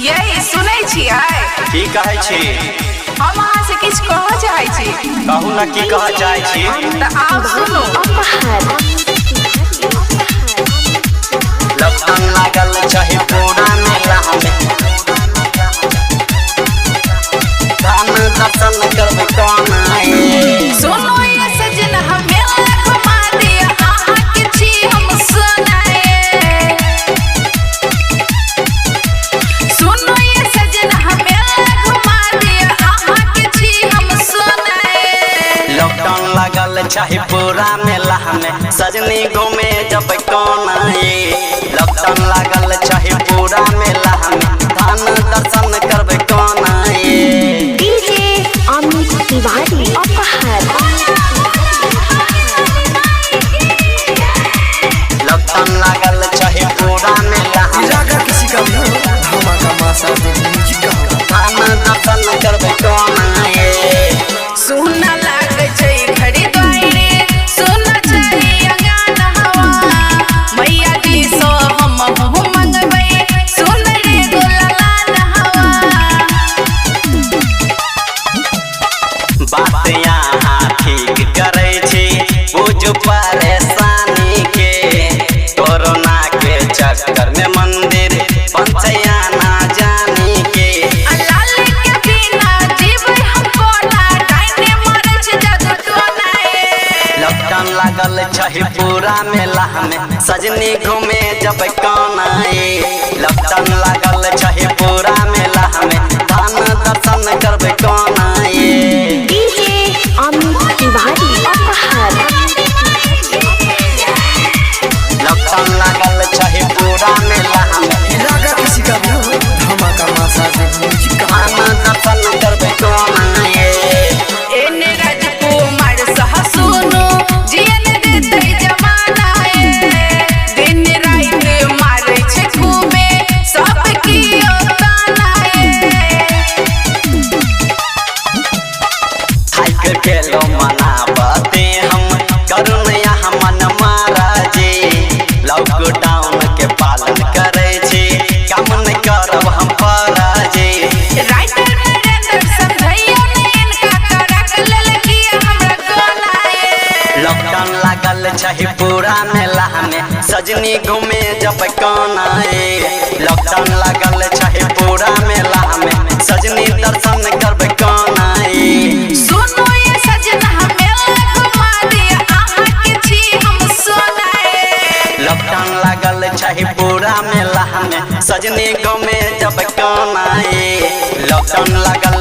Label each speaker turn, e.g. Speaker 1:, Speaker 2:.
Speaker 1: यही सुनै छियै
Speaker 2: की कहै छी?
Speaker 1: हम अहाँ से किछ कहऽ चाहै छी।
Speaker 2: कहू ना की कहऽ चाहै छी?
Speaker 1: तऽ आब सुनू।
Speaker 2: लक्षण लागल चाहे पूरा मेला हमें धाम दर्शन करबै कौन आए।
Speaker 1: सुनो ये सजन हमें घुमा दिया अहाँ के छी हम सुनाए। सुनो ये सजन हमें घुमा दिया अहाँ के छी हम सुनाए।
Speaker 2: लॉकडाउन लागल चाहे पूरा मेला हमें सजनी घूमे जब कौन आए। लॉकडाउन लागल चाहे पूरा मेला हमें धाम दर्शन करबै कौन आए।
Speaker 3: डीजे अमित तिवारी अपहर।
Speaker 2: लॉकडाउन लागल चाहे पूरा मेला हमें
Speaker 4: किसी का भी हो धमाका मासा
Speaker 2: धाम दर्शन करबै कौन आए।
Speaker 1: सुना लाग छै घड़ी द्वारे सुना छै अंगना हवा। मैया जी सो हम मंगबै सुन रे गोलाल हवा।
Speaker 2: बात यहाँ ठीक करे छी बुझ परेशानी के। कोरोना के चक्कर में मंदिर पंचया ना जानी के।
Speaker 1: लाल के बिना जीव हमको ना डाइने मरे छ जादू टोनाए।
Speaker 2: लॉकडाउन लागल चाहे पूरा मेला हमें सजनी घूमे जब कौन आए। लॉकडाउन लागल चाहे पूरा मेला हमें धाम दर्शन करबै कौन आए।
Speaker 3: डीजे अमित तिवारी अपहर।
Speaker 2: लॉकडाउन लागल चाहे पूरा मेला हमें
Speaker 4: इलाका किसी का भी हो धमाका मासा
Speaker 2: धाम दर्शन करबै कौन आए।
Speaker 1: एने राजकुमार सह सुनो जियन देतै जमाना ए। दिन रात मारै छै खूबे सब कियो ताना ए।
Speaker 2: थाक गेलो मनाबते हम करुण यहाँ मन महाराजे। लॉकडाउन के पालन करे छी काम नहीं करब हम पराजे।
Speaker 1: राइटर नरेंद्र समझैया ने इनका करक लेल किया हमरा गोलाए।
Speaker 2: लॉकडाउन लागल चाहे पूरा मेला हमें सजनी घूमे जब कौन आए। लॉकडाउन लागल चाहे पूरा मेला हमें सजनी दर्शन करबै कौन आए।
Speaker 1: सुनो ये सजन हमें घुमा दिया अहाँ के छी हम सुनाए।
Speaker 2: लॉकडाउन लागल चाहे पूरा मेला हमें सजनी घूमे जब कौन आए। लॉकडाउन लागल